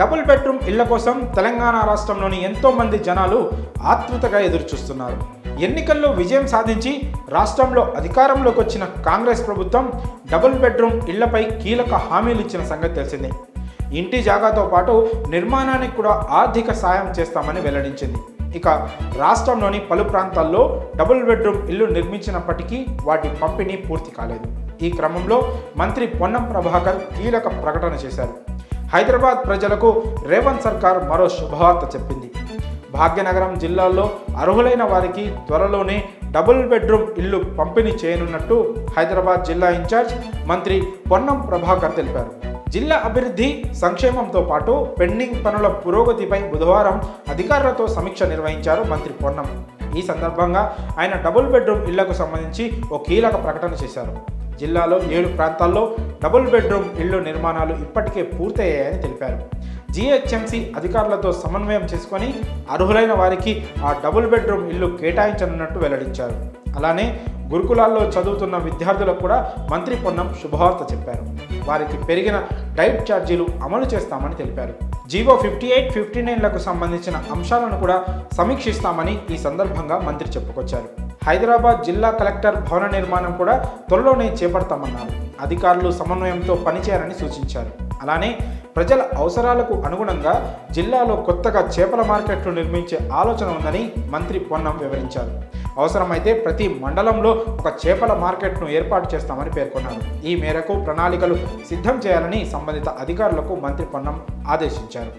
Double bedroom ఇళ్ల కోసం తెలంగాణ రాష్ట్రంలోని ఎంతో మంది జనాలు ఆతృతగా ఎదురుచూస్తున్నారు. ఎన్నికల్లో విజయం సాధించి రాష్ట్రంలో అధికారంలోకి వచ్చిన కాంగ్రెస్ ప్రభుత్వం డబుల్ బెడ్రూమ్ ఇళ్లపై కీలక హామీలు ఇచ్చిన సంగతి తెలిసిందే. ఇంటి జాగాతో పాటు నిర్మాణానికి కూడా ఆర్థిక సాయం చేస్తామని వెల్లడించింది. ఇక రాష్ట్రంలోని పలు ప్రాంతాల్లో డబుల్ బెడ్రూమ్ ఇల్లు నిర్మించినప్పటికీ వాటి పంపిణీ పూర్తి కాలేదు. ఈ క్రమంలో మంత్రి పొన్నం ప్రభాకర్ కీలక ప్రకటన చేశారు. హైదరాబాద్ ప్రజలకు రేవంత్ సర్కార్ మరో శుభవార్త చెప్పింది. భాగ్యనగరం జిల్లాల్లో అర్హులైన వారికి త్వరలోనే డబుల్ బెడ్రూమ్ ఇల్లు పంపిణీ చేయనున్నట్టు హైదరాబాద్ జిల్లా ఇన్ఛార్జ్ మంత్రి పొన్నం ప్రభాకర్ తెలిపారు. జిల్లా అభివృద్ధి సంక్షేమంతో పాటు పెండింగ్ పనుల పురోగతిపై బుధవారం అధికారులతో సమీక్ష నిర్వహించారు మంత్రి పొన్నం. ఈ సందర్భంగా ఆయన డబుల్ బెడ్రూమ్ ఇళ్లకు సంబంధించి ఓ కీలక ప్రకటన చేశారు. జిల్లాలో 7 ప్రాంతాల్లో డబుల్ బెడ్రూమ్ ఇళ్లు నిర్మాణాలు ఇప్పటికే పూర్తయ్యాయని తెలిపారు. జీహెచ్ఎంసీ అధికారులతో సమన్వయం చేసుకొని అర్హులైన వారికి ఆ డబుల్ బెడ్రూమ్ ఇల్లు కేటాయించనున్నట్టు వెల్లడించారు. అలానే గురుకులాల్లో చదువుతున్న విద్యార్థులకు కూడా మంత్రి పొన్నం శుభవార్త చెప్పారు. వారికి పెరిగిన డైట్ ఛార్జీలు అమలు చేస్తామని తెలిపారు. జీవో 58, 59లకు సంబంధించిన అంశాలను కూడా సమీక్షిస్తామని ఈ సందర్భంగా మంత్రి చెప్పుకొచ్చారు. హైదరాబాద్ జిల్లా కలెక్టర్ భవన నిర్మాణం కూడా త్వరలోనే చేపడతామన్నారు. అధికారులు సమన్వయంతో పనిచేయాలని సూచించారు. అలానే ప్రజల అవసరాలకు అనుగుణంగా జిల్లాలో కొత్తగా చేపల మార్కెట్లు నిర్మించే ఆలోచన ఉందని మంత్రి పొన్నం వివరించారు. అవసరమైతే ప్రతి మండలంలో ఒక చేపల మార్కెట్ను ఏర్పాటు చేస్తామని పేర్కొన్నారు. ఈ మేరకు ప్రణాళికలు సిద్ధం చేయాలని సంబంధిత అధికారులకు మంత్రి పొన్నం ఆదేశించారు.